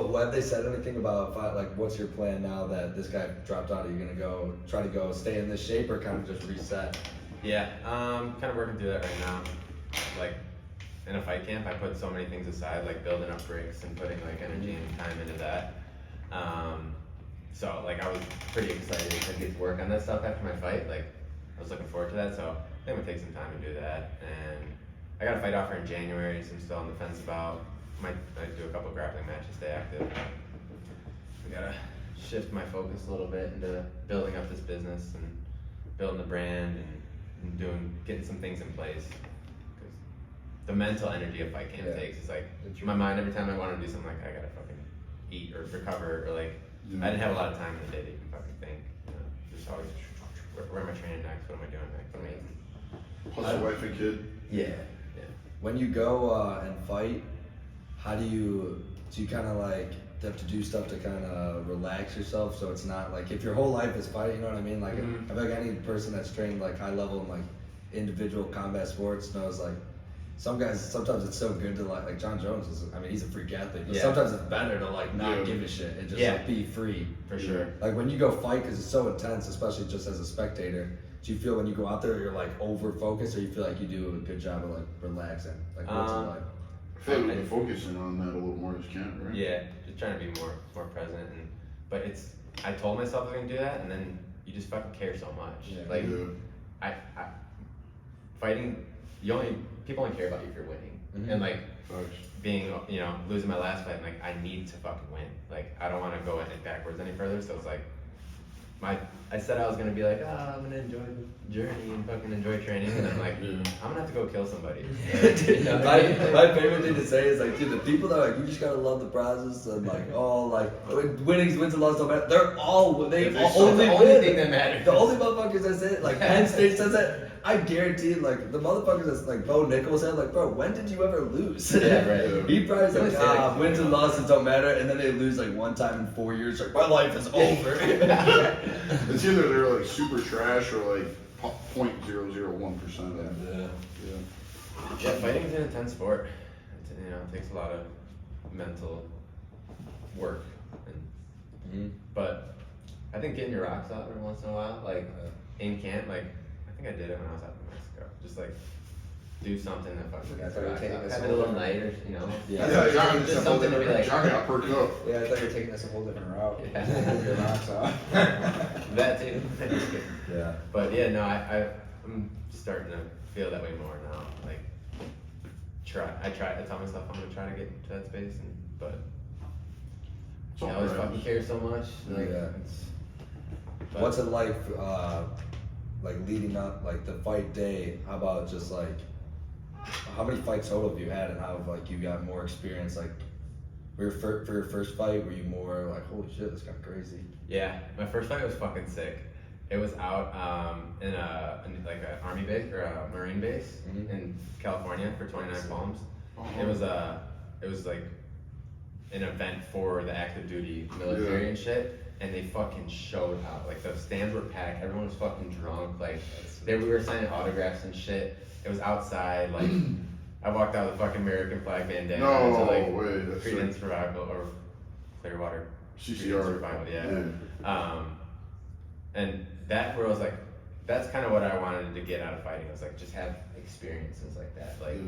What have they said anything about like what's your plan now that this guy dropped out? Are you gonna try to stay in this shape or kind of just reset? Yeah, kind of working through that right now. Like in a fight camp, I put so many things aside, like building up bricks and putting like energy and time into that. So like I was pretty excited to get to work on that stuff after my fight. Like I was looking forward to that. So I think I'm gonna take some time to do that. And I got a fight offer in January, so I'm still on the fence about. Might do a couple grappling matches, stay active. We gotta shift my focus a little bit into building up this business and building the brand and getting some things in place. Because the mental energy a fight camp Yeah. takes is like my mind every time I want to do something, like I gotta fucking eat or recover or like I didn't have a lot of time in the day to even fucking think. Just always where am I training next? What am I doing next? What am I eating? Plus a wife and kid. Yeah. When you go and fight, how do you kind of like have to do stuff to kind of relax yourself so it's not like if your whole life is fighting, you know what I mean? Like I feel like any person that's trained like high level in like individual combat sports knows like some guys sometimes it's so good to like John Jones is, I mean he's a freak athlete, but sometimes it's better to like not give a shit and just like be free. For sure. Like when you go fight, because it's so intense, especially just as a spectator, do you feel when you go out there you're like over focused, or you feel like you do a good job of like relaxing? Like what's it like? I feel like we've been focusing on that a little more as can, right? Yeah, just trying to be more present, and but it's I told myself I was gonna do that, and then you just fucking care so much. Yeah. Like I fighting, people only care about you if you're winning, and like being losing my last fight, like I need to fucking win. Like I don't want to go backwards any further. So it's like I said I was gonna be like, I'm gonna enjoy the journey and fucking enjoy training, and I'm like, I'm gonna have to go kill somebody. my favorite thing to say is like, dude, the people that are like, you just gotta love the process and like, all like wins and losses don't matter. They're all only thing that matters. The only motherfuckers that say it, like Penn State says it. I guarantee, like the motherfuckers that's like Bo Nichols said, like, bro, when did you ever lose? Yeah, right. He probably was like, wins and losses don't matter, and then they lose like one time in 4 years. Like my life is over. It's either they're like super trash or like 0.001%. Yeah, fighting's an intense sport. It takes a lot of mental work, but I think getting your rocks out every once in a while, like in camp, like I think I did it when I was out in Mexico. Just like do something that fucking gets your rocks out. Have it a little night, or John just something to be like. John got perked up. Yeah, I thought you were taking this a whole different route. Yeah. Your rocks off. That too. Yeah. But yeah, no, I'm starting to feel that way more now. Like I tell myself I'm gonna try to get to that space, but I always fucking care so much. Like, What's it like leading up, like the fight day? How about just like, how many fights total have you had, and how have like you got more experience? Like, for your first fight, were you more like, holy shit, this got crazy? Yeah, my first fight was fucking sick. It was out in like an army base or a marine base in California for 29 Palms. It was like an event for the active duty military and shit. And they fucking showed out. Like the stands were packed. Everyone was fucking drunk. Like we were signing autographs and shit. It was outside. Like I walked out with a fucking American flag bandana to like Credence Survival or Clearwater CCR Survival. Yeah. And that where I was like, that's kind of what I wanted to get out of fighting. I was like, just have experiences like that. Like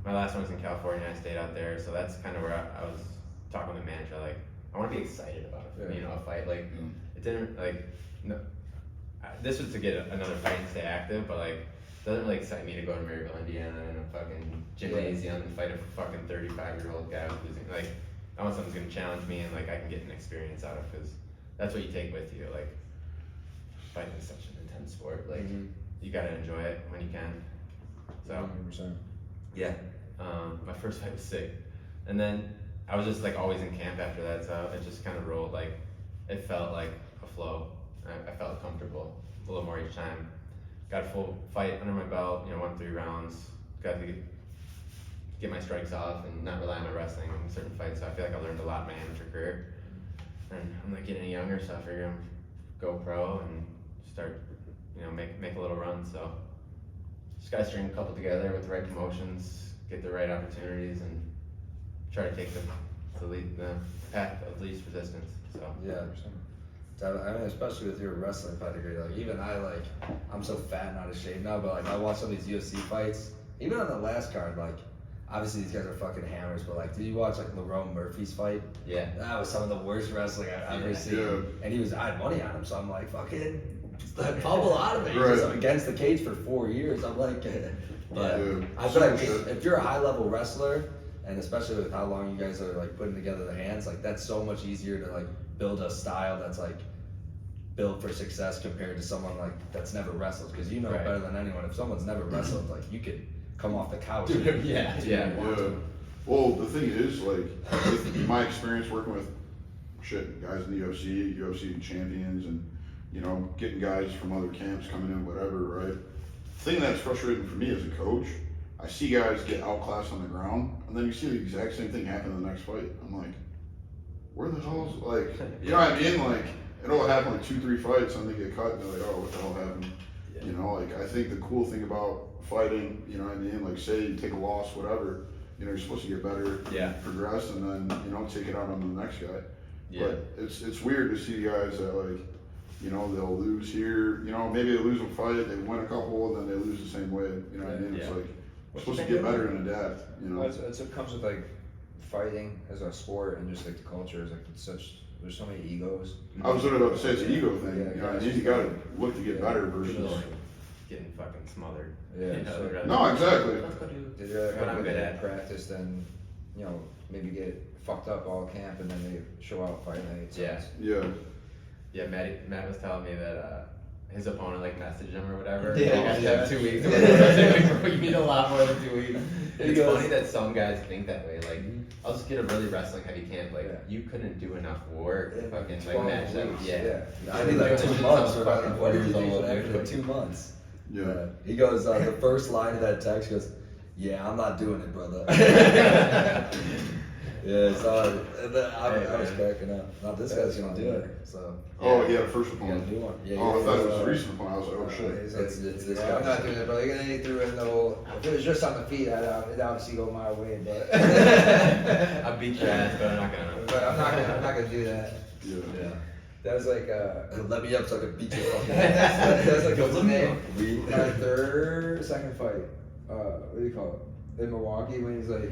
my last one was in California. I stayed out there, so that's kind of where I was talking with the manager. Like, I want to be excited about it, a fight. Like, it didn't, like, no, this was to get another fight and stay active, but, like, it doesn't really excite me to go to Maryville, Indiana in a fucking gymnasium and fight a fucking 35-year-old guy who's losing. Like, I want something that's going to challenge me and, like, I can get an experience out of, because that's what you take with you. Like, fighting is such an intense sport. Like, you got to enjoy it when you can. So, 100%. Yeah. My first fight was sick. And then I was just like always in camp after that, so it just kind of rolled. Like it felt like a flow. I felt comfortable a little more each time. Got a full fight under my belt. Won 3 rounds. Got to get my strikes off and not rely on my wrestling in certain fights. So I feel like I learned a lot in my amateur career. And I'm like getting younger, so I figure I'm go pro and start, make a little run. So just gotta string a couple together with the right promotions, get the right opportunities, and try to take the path of least resistance. So yeah, I mean, especially with your wrestling pedigree, like even I'm so fat and out of shape now, but like I watch some of these UFC fights, even on the last card, like obviously these guys are fucking hammers, but like, did you watch like Lerone Murphy's fight? Yeah. That was some of the worst wrestling I've ever seen. Yeah. And I had money on him, so I'm like, fucking bubble out of it. He's just against the cage for 4 years. I'm like, but I feel like if you're a high level wrestler, and especially with how long you guys are like putting together the hands, like that's so much easier to like build a style that's like built for success compared to someone like that's never wrestled, because better than anyone, if someone's never wrestled, like you could come off the couch. Yeah. Well, the thing is, like, with my experience working with guys in the UFC champions, and getting guys from other camps coming in, whatever, right? The thing that's frustrating for me as a coach I see guys get outclassed on the ground, and then you see the exact same thing happen in the next fight. I'm like, where the hell's like, you know what I mean? Like, it'll happen like 2-3 fights, and they get cut, and they're like, oh, what the hell happened? Yeah. You know, like I think the cool thing about fighting, you know what I mean? Like, say you take a loss, whatever, you know, you're supposed to get better, Yeah. progress, and then you know take it out on the next guy. Yeah. But it's weird to see guys that like, you know, they'll lose here, you know, maybe they lose a fight, they win a couple, and then they lose the same way. You know what I mean? It's Yeah. like we're supposed to get better and adapt. You know. Well, it comes with like fighting as a sport and just like the culture is like it's such. There's so many egos. I was literally about to say it's an ego thing. Yeah, you know, guys. you gotta look to get better People versus. like getting fucking smothered. Yeah, You know, so- they'd rather- No, exactly. Let's go do They'd rather what I'm have good good at. practice than, you know, maybe get fucked up all camp and then they show out fight night. So Yeah. it's- Yeah. Yeah, Matt was telling me that his opponent like messaged him or whatever. Yeah, Like, I yeah. have 2 weeks. Or whatever. I was like, bro, you need a lot more than 2 weeks. He It's goes- funny that some guys think that way. Like, I'll just get a really wrestling heavy camp. Like, Yeah. you couldn't do enough work to In fucking like 12 match that. weeks, Yeah. I need like 2 Doing months some for fucking fucking 40 years old. organization, After dude. 2 months. Yeah. He goes, the first line of that text goes, yeah, I'm not doing it, brother. Yeah, so and then I was cracking up. Now this guy's gonna do it, so. Oh, yeah, the first You opponent. gotta do one. Yeah, Oh, I you thought gotta it was do a one. recent opponent. I was like, oh shit. He's It's this yeah, guy. I'm not doing it, but then he threw in the whole. If it was just on the feet, it'd obviously go my way, but. I beat your ass, but I'm not gonna. But I'm not gonna do that. Yeah. Yeah. That was like Let me up so I can beat your fucking that's like Goes, what's his name? We- My second fight. What do you call it? In Milwaukee when he's like,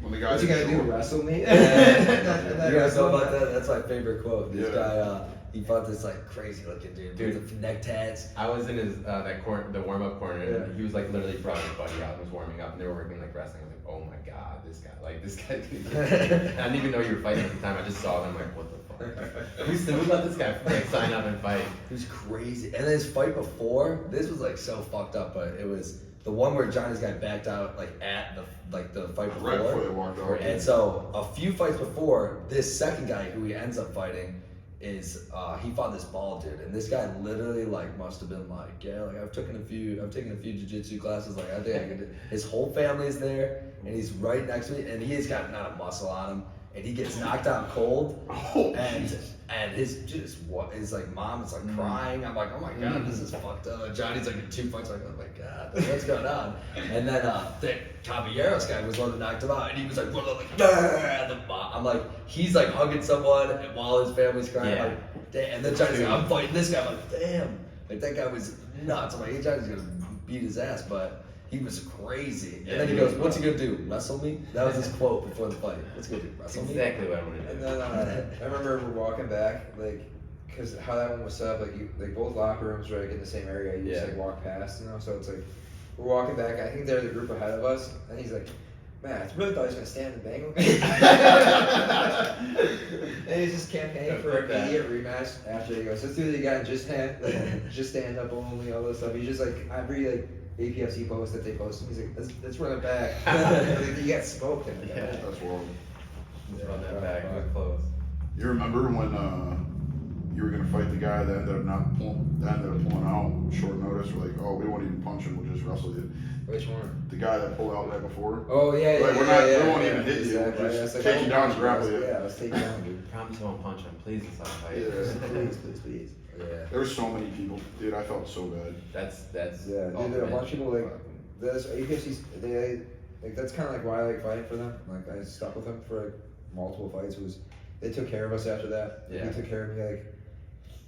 When the guy what's he gets gonna do? short. Wrestle me? You guys know about that? That's my favorite quote. This Yeah. guy, he fought this like crazy looking dude with the neck tats. I was in his that corner, the warm up corner, and Yeah. he was like literally brought his buddy out and was warming up, and they were working like wrestling. I was like, oh my god, this guy. I didn't even know you were fighting at the time. I just saw them like, what the fuck? Who let this guy like sign up and fight? He was crazy. And then his fight before, this was like so fucked up, but it was the one where Johnny's guy backed out like at the fight before. Right before they walked out. And so a few fights before, this second guy who he ends up fighting is he fought this bald dude, and this guy literally like must have been like, yeah, like I've taken a few jiu-jitsu classes, like I think I could do. His whole family's there, and he's right next to me, and he's got not a muscle on him, and he gets knocked out cold, Oh, and Jesus. his like mom is like crying. I'm like, oh my god, this is fucked up. Johnny's like in 2 fights, like, oh my god, what's going on? And then the Caballeros guy was the one that knocked him out, and he was like, like, the mom. I'm like, he's like hugging someone and while his family's crying. Yeah. Like, damn. And then Johnny's like, I'm fighting this guy. I'm like, damn. Like that guy was nuts. I'm like, hey, Johnny's gonna beat his ass, but. He was crazy. And Yeah, then he he goes, was what's he gonna do? Wrestle me? That was his quote before the fight. What's he gonna do? That's Wrestle me? exactly what I wanted to And do. then I remember we're walking back, like, cause how that one was set up, like both locker rooms were like in the same area. You just Yeah. like walk past, you know. So it's like we're walking back. I think they're the group ahead of us, and he's like, "Man, I really thought he was gonna stand and bang with me." And he's just campaigning for an immediate rematch. After he goes, "Let's do it again. Just stand up only, all this stuff." He's just like every like APFC post that they post him, he's like, let's run it back. Like, you got smoked in Yeah. That's wild. Just run that back real close. You remember when you were gonna fight the guy that ended up pulling out short notice? We're like, oh, we won't even punch him. We'll just wrestle you. Which one? The guy that pulled out right before. Oh yeah, Like, yeah, we're not- yeah, we won't yeah, even hit you, we'll exactly. just It's take you down and oh, grapple you. Yeah, let's take you down, dude. Promise you won't punch him. Please, it's not a fight. Yeah. Please. Yeah. There were so many people, dude. I felt so bad. That's Yeah, dude, there are a bunch of people like this APFC. They like that's kind of like why I like fighting for them. Like I stuck with them for like multiple fights. They took care of us after that. Yeah. They took care of me like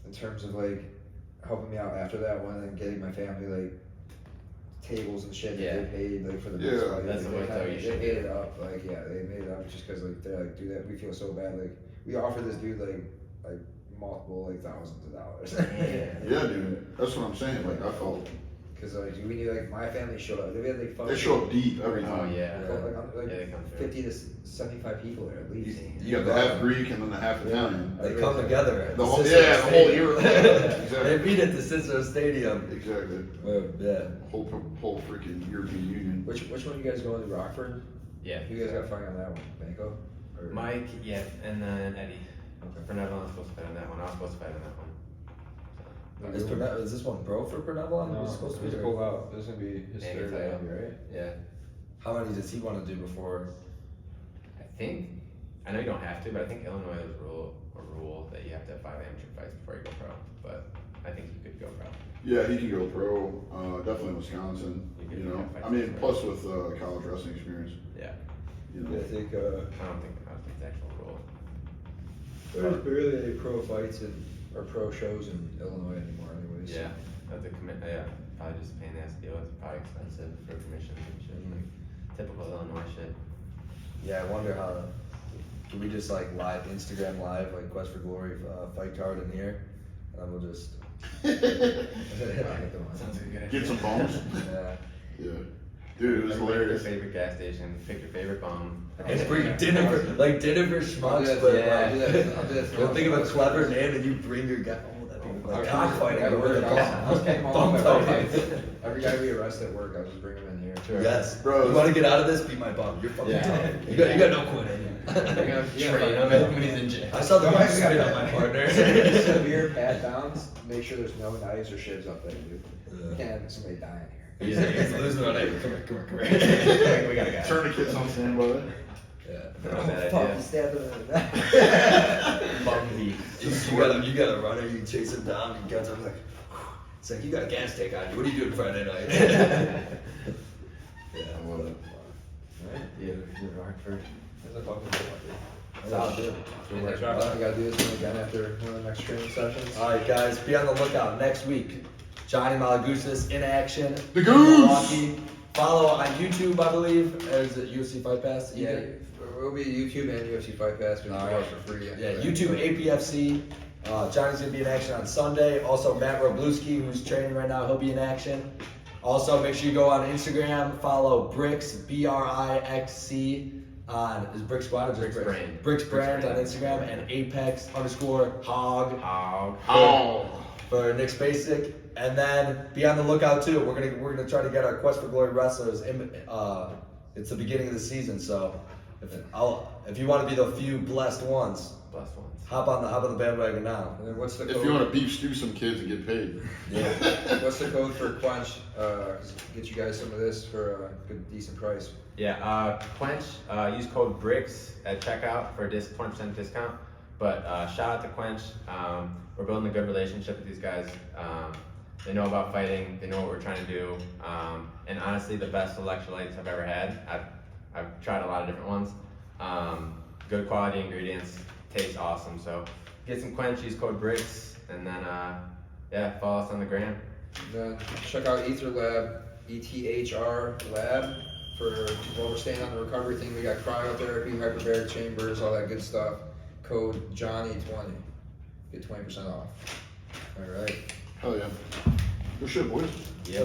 in terms of like helping me out after that one and getting my family like tables and shit Yeah. that they paid like for the Yeah, next fight. that's Like, the way they though you they should made do it up. Like yeah, they made it up just because like they're like, dude, that we feel so bad. Like we offered this dude like multiple like thousands of dollars. Yeah, dude. That's what I'm saying. Like I felt. Cause like we knew like my family showed up. They had like fucking, They show up deep every Oh time. yeah. like Yeah, they come through. 50 to 75 people there at least. You got the half Greek and then the half Italian. They come together. At The whole Cicero the whole Stadium. year. They Exactly. meet at the Cicero Stadium. Exactly. Yeah. Whole freaking European Union. Which one you guys going to Rockford? Yeah. You guys got fighting on that one, Banco? Or- Mike, yeah, and then Eddie. Okay. Perneville was supposed to fight on that one. I was supposed to fight on that one. Is this one bro for Perneville? No, Who's supposed to be he's there? pulled out. This is gonna be his Maybe third title. round, right? Yeah. How many does he want to do before? I know you don't have to, but I think Illinois has a rule that you have to have 5 amateur fights before you go pro. But I think you could go pro. Yeah, he can go pro. Definitely in Wisconsin. You You could know, have fights I mean, for plus with college wrestling experience. Yeah. You know, I think I don't think it's the actual rule. there's barely any pro fights or pro shows in Illinois anymore, anyways. Yeah. That's a yeah. Probably just a pain in the ass to deal with. Probably expensive for commissions and shit. Like typical Illinois shit. Yeah, I wonder how. Can we just like live Instagram live like Quest for Glory fight card in here, and then we'll just Sounds like a good idea. get some bones. yeah. Yeah, dude, it was Your hilarious. favorite gas station. Pick your favorite bone. And bring dinner for schmucks, Yeah, but yeah. I'll do that. you'll think of a clever name and you bring your guy. Oh, that'd be like cockfighting. I Over the was getting my bum own fighting. every guy we arrest at work, I was just bring him in here. Sure. Yes, Bro. You want to get out of this? Be my bum. You're fucking Yeah. tough. You got no quit in you. You're gonna train him when he's in jail. I saw the No, guy I spit got- on my partner. Severe pat downs. Make sure there's no knives or shivs up there, dude. You can't have somebody dying here. He's losing on it. Come here. We got a guy. Tourniquets on standby. Yeah. Not a bad Fuck, idea. you stabbed him in the neck. Bum beef. You got a runner, you chase him down, he gets up like, it's like, you got a gas tank on you, what are you doing Friday night? Yeah, I love it. You're Hartford. That's a fucking good one, Solid. dude. Next round, we gotta do this one again after one of the next training sessions. Alright guys, be on the lookout next week. Johnny Malagusis in action. The in Goose! Milwaukee. Follow on YouTube, I believe. Or is it UFC Fight Pass? Yeah, Either? it'll be YouTube and UFC Fight Pass, but you can Alright. watch for free. Yeah, YouTube APFC. Johnny's gonna be in action on Sunday. Also, Matt Robluski, who's training right now, he'll be in action. Also, make sure you go on Instagram, follow Bricks, BRIXC on is Bricks Squad or just Bricks Brand. Bricks Bricks Brand on Brand. Instagram and Apex_Hog Oh. for Nick Spacek. And then be on the lookout too. We're gonna try to get our Quest for Glory wrestlers in. It's the beginning of the season, so if you want to be the few blessed ones, Blessed ones. hop on the bandwagon now. And then what's the If code? you want to beef stew some kids and get paid. Yeah. What's the code for Quench? Get you guys some of this for a good, decent price. Yeah, Quench, use code BRICKS at checkout for a 20% discount. But shout out to Quench. We're building a good relationship with these guys. They know about fighting. They know what we're trying to do. And honestly, the best electrolytes I've ever had. I've tried a lot of different ones. Good quality ingredients. Tastes awesome. So get some Quench, use code BRICKS, and then yeah, follow us on the gram. Then check out Ether Lab, ETHR Lab, for while we're staying on the recovery thing. We got cryotherapy, hyperbaric chambers, all that good stuff. Code Johnny20. Get 20% off. All right. Hell yeah. Good shit, boys. Yep.